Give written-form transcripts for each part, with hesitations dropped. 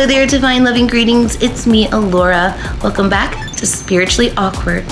Hello there, divine loving greetings. It's me, Alura. Welcome back to Spiritually Awkward.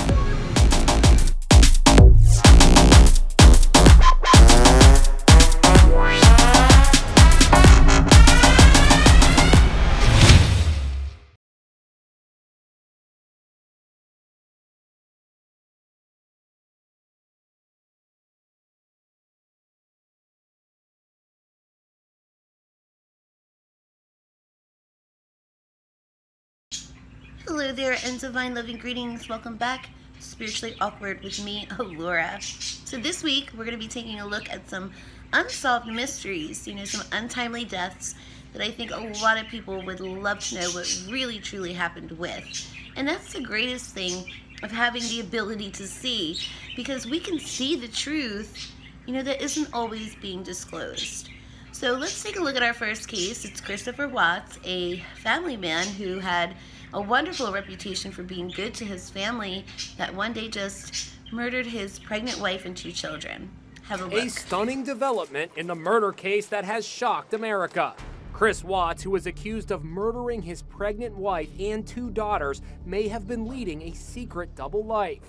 Hello there, and divine loving greetings. Welcome back to Spiritually Awkward with me, Alura. So this week, we're going to be taking a look at some unsolved mysteries, some untimely deaths that I think a lot of people would love to know what really truly happened with. And that's the greatest thing of having the ability to see, because we can see the truth, that isn't always being disclosed. So let's take a look at our first case. It's Christopher Watts, a family man who had a wonderful reputation for being good to his family, that one day just murdered his pregnant wife and 2 children. Have a look. A stunning development in the murder case that has shocked America. Chris Watts, who was accused of murdering his pregnant wife and 2 daughters, may have been leading a secret double life.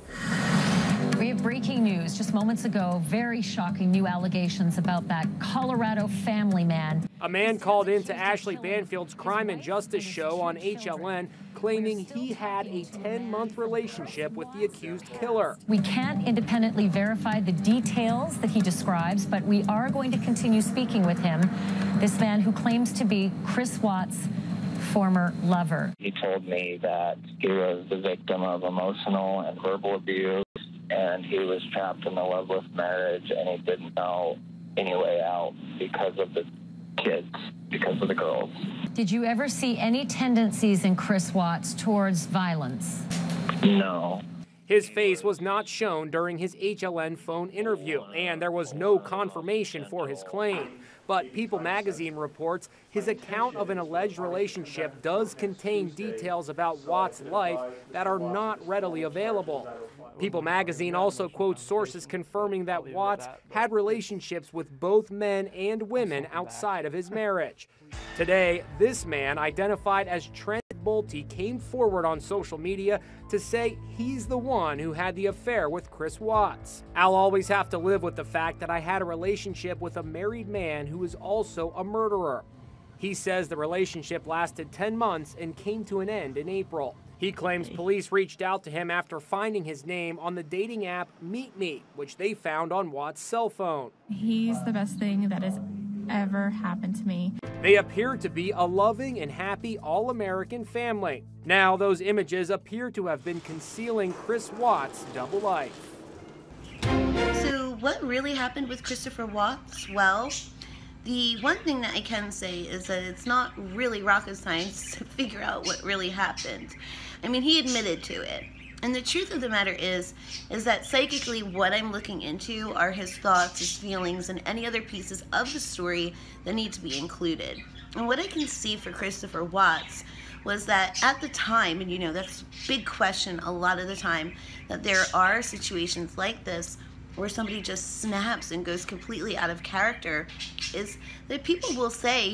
We have breaking news just moments ago. Very shocking new allegations about that Colorado family man. A man called into Ashley Banfield's Crime and Justice show on HLN, claiming he had a 10-month relationship with the accused killer. We can't independently verify the details that he describes, but we are going to continue speaking with him. This man who claims to be Chris Watts' former lover. He told me that he was the victim of emotional and verbal abuse, and he was trapped in a loveless marriage, and he didn't know any way out because of the kids, because of the girls. Did you ever see any tendencies in Chris Watts towards violence? No. His face was not shown during his HLN phone interview, and there was no confirmation for his claim. But People magazine reports his account of an alleged relationship does contain details about Watts' life that are not readily available. People magazine also quotes sources confirming that Watts had relationships with both men and women outside of his marriage. Today, this man, identified as Trent Bolte, came forward on social media to say he's the one who had the affair with Chris Watts. I'll always have to live with the fact that I had a relationship with a married man who is also a murderer. He says the relationship lasted 10 months and came to an end in April. He claims police reached out to him after finding his name on the dating app Meet Me, which they found on Watts' cell phone. He's the best thing that has ever happened to me. They appear to be a loving and happy all-American family. Now, those images appear to have been concealing Chris Watts' double life. So what really happened with Christopher Watts? Well, the one thing that I can say is that it's not really rocket science to figure out what really happened. I mean, he admitted to it. And the truth of the matter is that psychically what I'm looking into are his thoughts, his feelings, and any other pieces of the story that need to be included. And what I can see for Christopher Watts was that at the time, and that's a big question a lot of the time, that there are situations like this where somebody just snaps and goes completely out of character, is that people will say,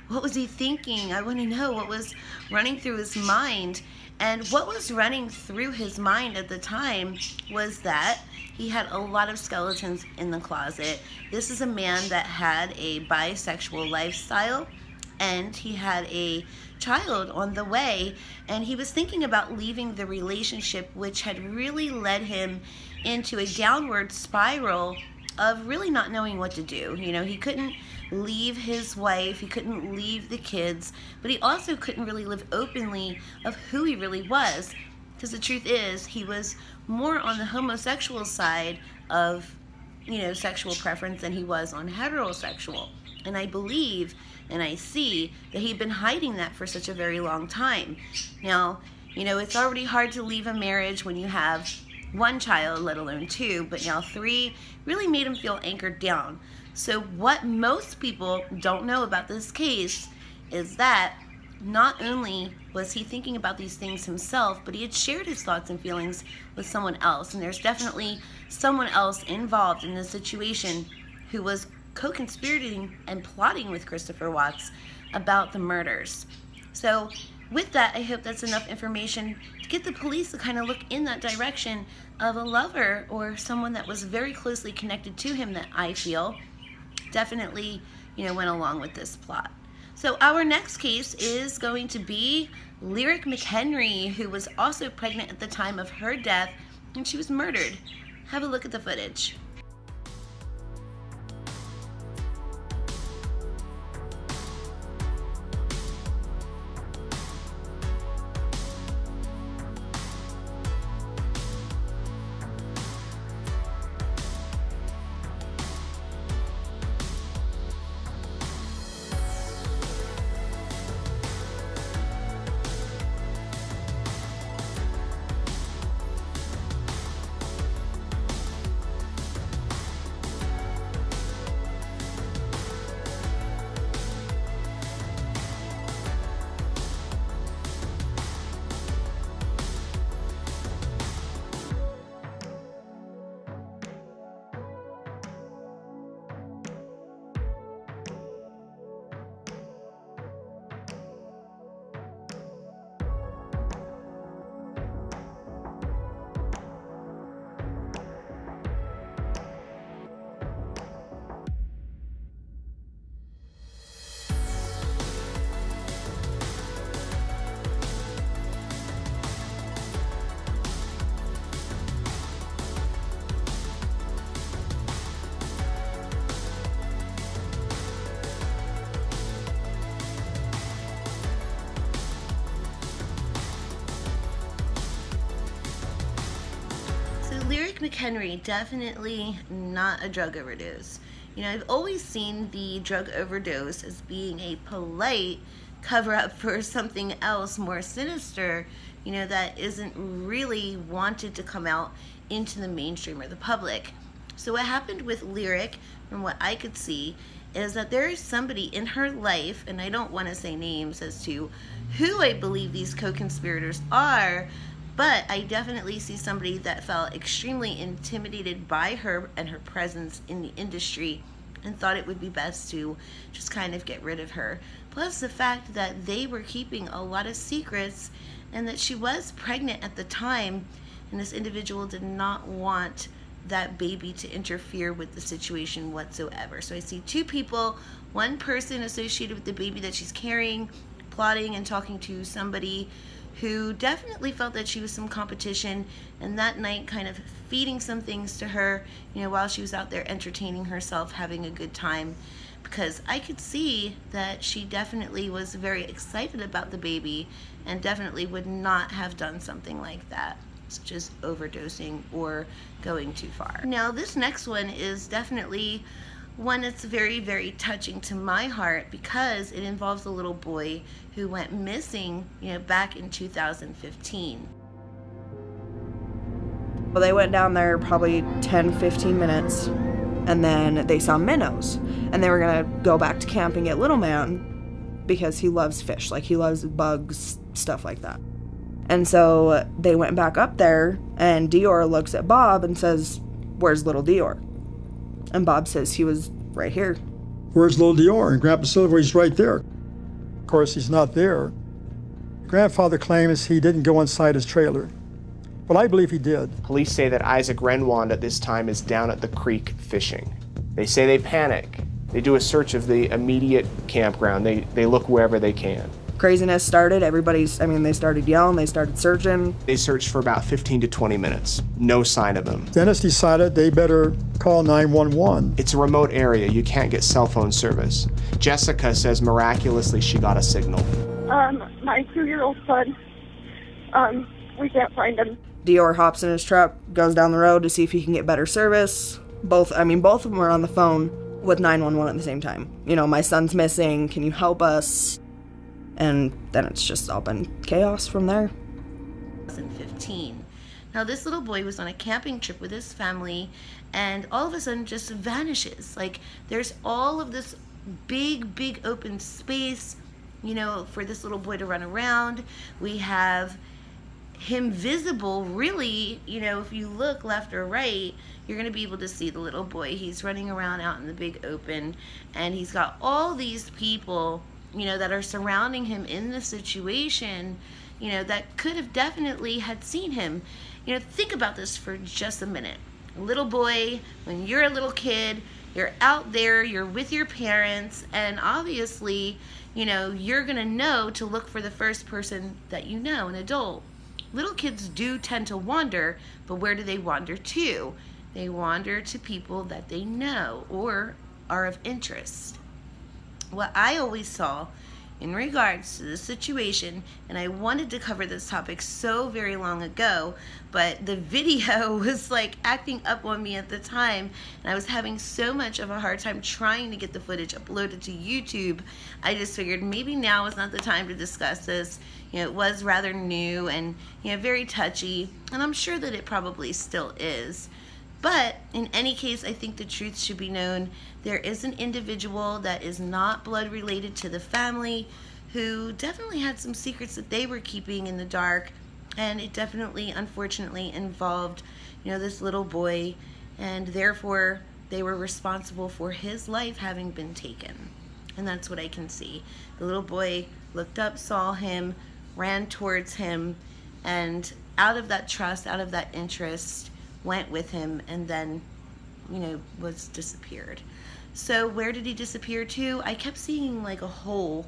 what was he thinking? I want to know what was running through his mind. And what was running through his mind at the time was that he had a lot of skeletons in the closet. This is a man that had a bisexual lifestyle, and he had a child on the way, and he was thinking about leaving the relationship, which had really led him into a downward spiral of really not knowing what to do. He couldn't leave his wife, he couldn't leave the kids, but he also couldn't really live openly of who he really was, because the truth is he was more on the homosexual side of sexual preference than he was on heterosexual. And I believe and I see that he'd been hiding that for such a very long time. Now, it's already hard to leave a marriage when you have 1 child, let alone 2, but now 3 really made him feel anchored down. So what most people don't know about this case is that not only was he thinking about these things himself, but he had shared his thoughts and feelings with someone else. And there's definitely someone else involved in this situation who was co-conspirating and plotting with Christopher Watts about the murders. So with that, I hope that's enough information to get the police to kind of look in that direction of a lover or someone that was very closely connected to him that I feel definitely, went along with this plot. So our next case is going to be Lyric Mchenry, who was also pregnant at the time of her death, and she was murdered. Have a look at the footage. Lyric Mchenry, definitely not a drug overdose. I've always seen the drug overdose as being a polite cover-up for something else more sinister, that isn't really wanted to come out into the mainstream or the public. So what happened with Lyric, from what I could see, is that there is somebody in her life, and I don't want to say names as to who I believe these co-conspirators are, but I definitely see somebody that felt extremely intimidated by her and her presence in the industry and thought it would be best to just kind of get rid of her. Plus the fact that they were keeping a lot of secrets and that she was pregnant at the time, and this individual did not want that baby to interfere with the situation whatsoever. So I see two people, one person associated with the baby that she's carrying, plotting and talking to somebody who definitely felt that she was some competition, and that night kind of feeding some things to her, while she was out there entertaining herself, having a good time, because I could see that she definitely was very excited about the baby and definitely would not have done something like that, such as overdosing or going too far. Now this next one is definitely one that's very, very touching to my heart because it involves a little boy who went missing, back in 2015. Well, they went down there probably 10-15 minutes, and then they saw minnows, and they were gonna go back to camp and get little man because he loves fish, like he loves bugs, stuff like that. And so they went back up there, and Dior looks at Bob and says, "Where's little Dior?" And Bob says he was right here. "Where's little Dior?" And Grandpa Silver's right there. Of course, he's not there. Grandfather claims he didn't go inside his trailer, but I believe he did. Police say that Isaac Renwand at this time is down at the creek fishing. They say they panic. They do a search of the immediate campground. They look wherever they can. Craziness started. They started yelling, they started searching. They searched for about 15 to 20 minutes. No sign of him. Dennis decided they better call 911. It's a remote area. You can't get cell phone service. Jessica says miraculously she got a signal. My 2-year-old son, we can't find him. Dior hops in his truck, goes down the road to see if he can get better service. Both of them were on the phone with 911 at the same time. My son's missing, can you help us? And then it's just all been chaos from there. 2015. Now this little boy was on a camping trip with his family and all of a sudden just vanishes. Like there's all of this big open space, for this little boy to run around. We have him visible really, if you look left or right, you're going to be able to see the little boy. He's running around out in the big open and he's got all these people that are surrounding him in the situation, that could have definitely had seen him. Think about this for just a minute. A little boy, when you're a little kid, you're out there, you're with your parents, and obviously, you're gonna know to look for the first person that you know, an adult. Little kids do tend to wander, but where do they wander to? They wander to people that they know or are of interest. What I always saw in regards to this situation, and I wanted to cover this topic so very long ago, but the video was like acting up on me at the time, and I was having so much of a hard time trying to get the footage uploaded to YouTube. I just figured maybe now is not the time to discuss this. It was rather new and very touchy, and I'm sure that it probably still is. But in any case, I think the truth should be known. There is an individual that is not blood related to the family who definitely had some secrets that they were keeping in the dark, and it definitely, unfortunately, involved, this little boy, and therefore they were responsible for his life having been taken. And that's what I can see. The little boy looked up, saw him, ran towards him, and out of that trust, out of that interest, went with him, and then was disappeared. So where did he disappear to? I kept seeing like a hole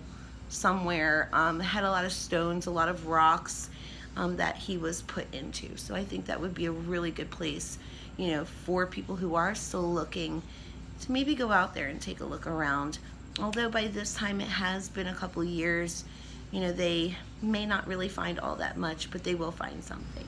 somewhere. Had a lot of stones, a lot of rocks that he was put into. So I think that would be a really good place for people who are still looking to maybe go out there and take a look around. Although by this time it has been a couple years, they may not really find all that much, but they will find something.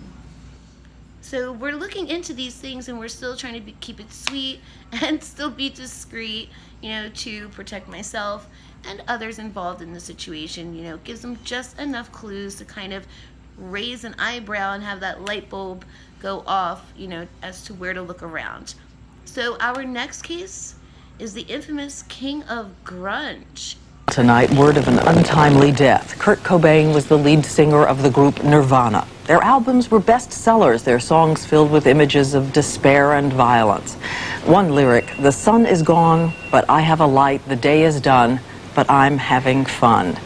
So we're looking into these things, and we're still trying to keep it sweet and still be discreet, to protect myself and others involved in the situation. Gives them just enough clues to kind of raise an eyebrow and have that light bulb go off, as to where to look around. So our next case is the infamous King of Grunge. Tonight, word of an untimely death. Kurt Cobain was the lead singer of the group Nirvana. Their albums were bestsellers, their songs filled with images of despair and violence. One lyric, "The sun is gone, but I have a light. The day is done, but I'm having fun."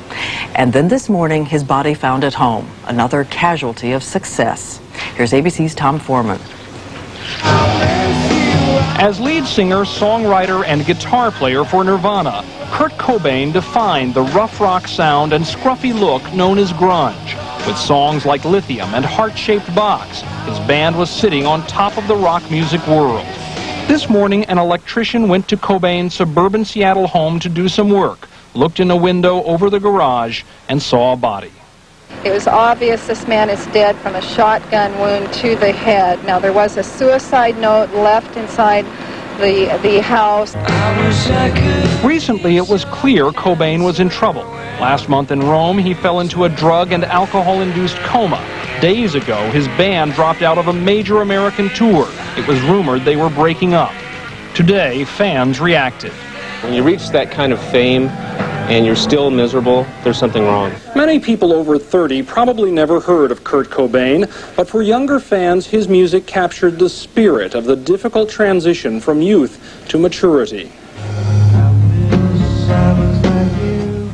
And then this morning, his body found at home. Another casualty of success. Here's ABC's Tom Foreman. As lead singer, songwriter, and guitar player for Nirvana, Kurt Cobain defined the rough rock sound and scruffy look known as grunge. With songs like Lithium and Heart-Shaped Box, his band was sitting on top of the rock music world. This morning, an electrician went to Cobain's suburban Seattle home to do some work, looked in a window over the garage, and saw a body. It was obvious this man is dead from a shotgun wound to the head. Now, there was a suicide note left inside the house. Recently, it was clear Cobain was in trouble. Last month in Rome, he fell into a drug and alcohol-induced coma. Days ago, his band dropped out of a major American tour. It was rumored they were breaking up. Today, fans reacted. When you reach that kind of fame and you're still miserable, there's something wrong. Many people over 30 probably never heard of Kurt Cobain, but for younger fans, his music captured the spirit of the difficult transition from youth to maturity.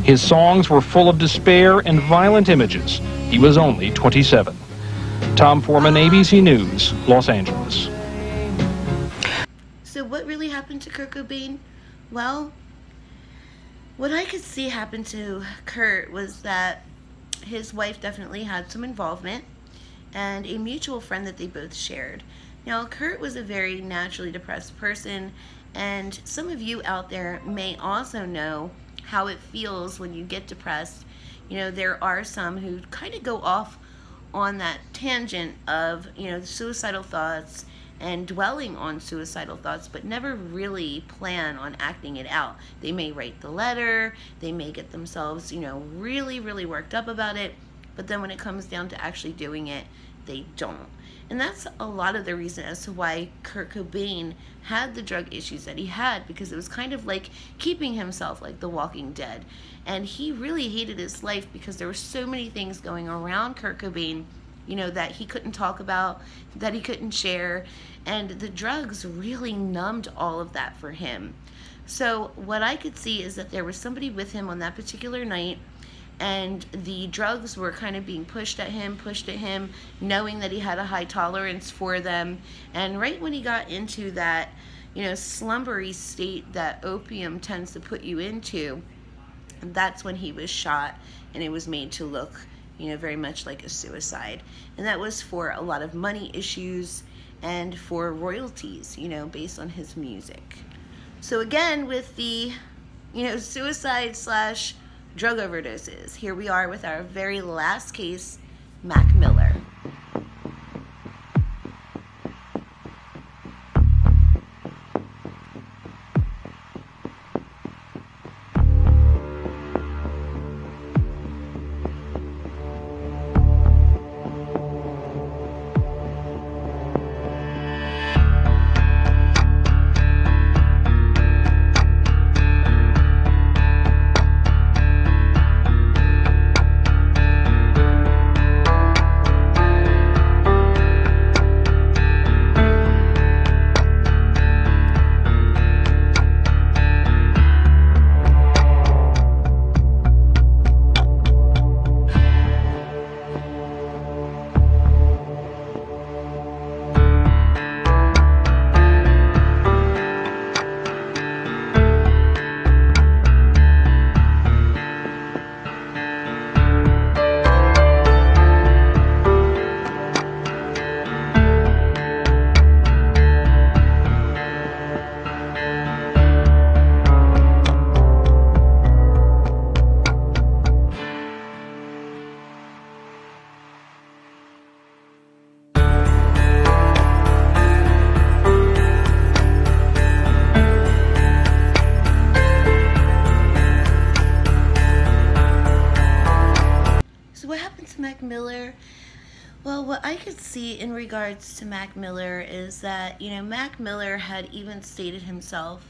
His songs were full of despair and violent images. He was only 27. Tom Foreman, ABC News, Los Angeles. So what really happened to Kurt Cobain? Well, what I could see happen to Kurt was that his wife definitely had some involvement, and a mutual friend that they both shared. Now, Kurt was a very naturally depressed person, and some of you out there may also know how it feels when you get depressed. There are some who kind of go off on that tangent of, suicidal thoughts and dwelling on suicidal thoughts, but never really plan on acting it out. They may write the letter, they may get themselves, really, really worked up about it, but then when it comes down to actually doing it, they don't. And that's a lot of the reason as to why Kurt Cobain had the drug issues that he had, because it was kind of like keeping himself like the Walking Dead. And he really hated his life because there were so many things going around Kurt Cobain, that he couldn't talk about, that he couldn't share, and the drugs really numbed all of that for him. So what I could see is that there was somebody with him on that particular night, and the drugs were kind of being pushed at him, knowing that he had a high tolerance for them. And right when he got into that, you know, slumbery state that opium tends to put you into, that's when he was shot, and it was made to look, you know, very much like a suicide. And that was for a lot of money issues and for royalties, you know, based on his music. So again, with the, you know, suicide slash drug overdoses, here we are with our very last case, Mac Miller. Mac Miller? Well, what I could see in regards to Mac Miller is that, you know, Mac Miller had even stated himself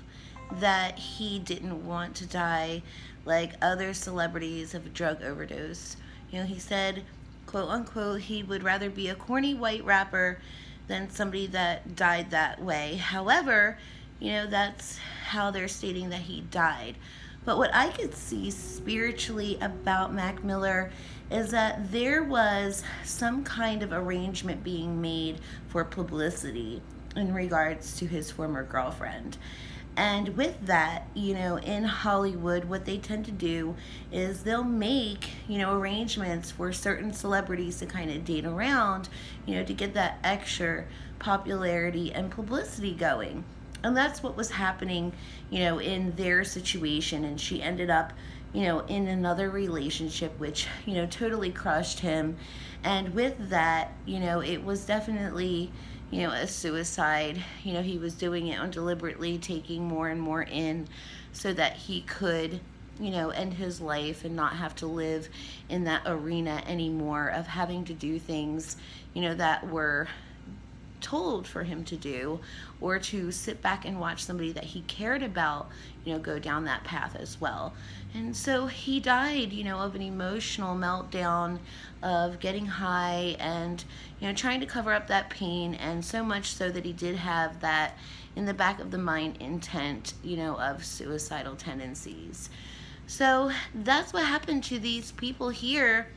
that he didn't want to die like other celebrities of a drug overdose. You know, he said, quote unquote, he would rather be a corny white rapper than somebody that died that way. However, you know, that's how they're stating that he died. But what I could see spiritually about Mac Miller is that there was some kind of arrangement being made for publicity in regards to his former girlfriend. And with that, you know, in Hollywood, what they tend to do is they'll make, you know, arrangements for certain celebrities to kind of date around, you know, to get that extra popularity and publicity going. And that's what was happening, you know, in their situation. And she ended up, you know, in another relationship, which, you know, totally crushed him. And with that, you know, it was definitely, you know, a suicide. You know, he was doing it on deliberately taking more and more in so that he could, you know, end his life and not have to live in that arena anymore of having to do things, you know, that were told for him to do, or to sit back and watch somebody that he cared about, you know, go down that path as well. And so he died, you know, of an emotional meltdown, of getting high and, you know, trying to cover up that pain, and so much so that he did have that in the back of the mind intent, you know, of suicidal tendencies. So that's what happened to these people here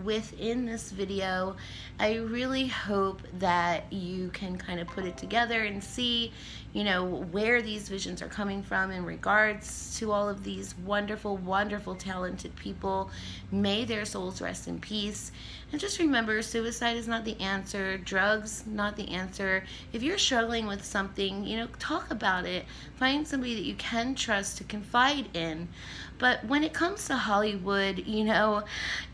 within this video. I really hope that you can kind of put it together and see, you know, where these visions are coming from in regards to all of these wonderful, wonderful, talented people. May their souls rest in peace. And just remember, suicide is not the answer. Drugs, not the answer. If you're struggling with something, you know, talk about it. Find somebody that you can trust to confide in. But when it comes to Hollywood, you know,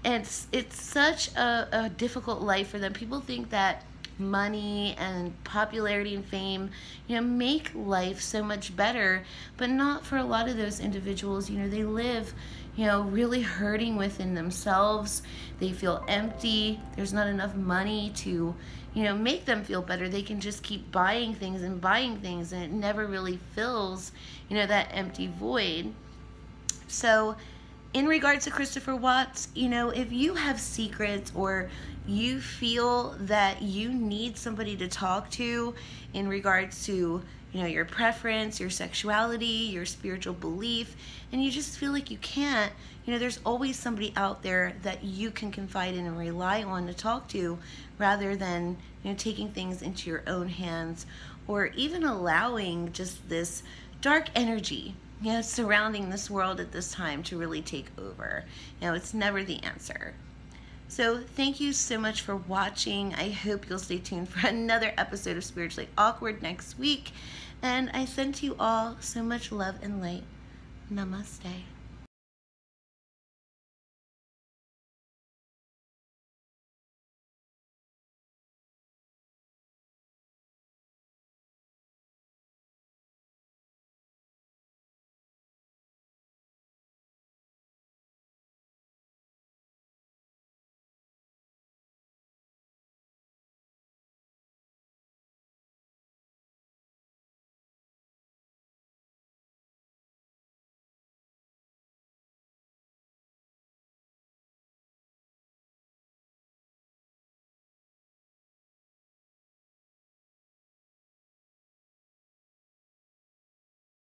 it's such a difficult life for them. People think that money and popularity and fame, you know, make life so much better, but not for a lot of those individuals. You know, they live, you know, really hurting within themselves. They feel empty. There's not enough money to, you know, make them feel better. They can just keep buying things, and it never really fills, you know, that empty void. So in regards to Christopher Watts, you know, if you have secrets or you feel that you need somebody to talk to in regards to, you know, your preference, your sexuality, your spiritual belief, and you just feel like you can't, you know, there's always somebody out there that you can confide in and rely on to talk to, rather than, you know, taking things into your own hands, or even allowing just this dark energy, you know, surrounding this world at this time to really take over. You know, it's never the answer. So thank you so much for watching. I hope you'll stay tuned for another episode of Spiritually Awkward next week. And I send to you all so much love and light. Namaste.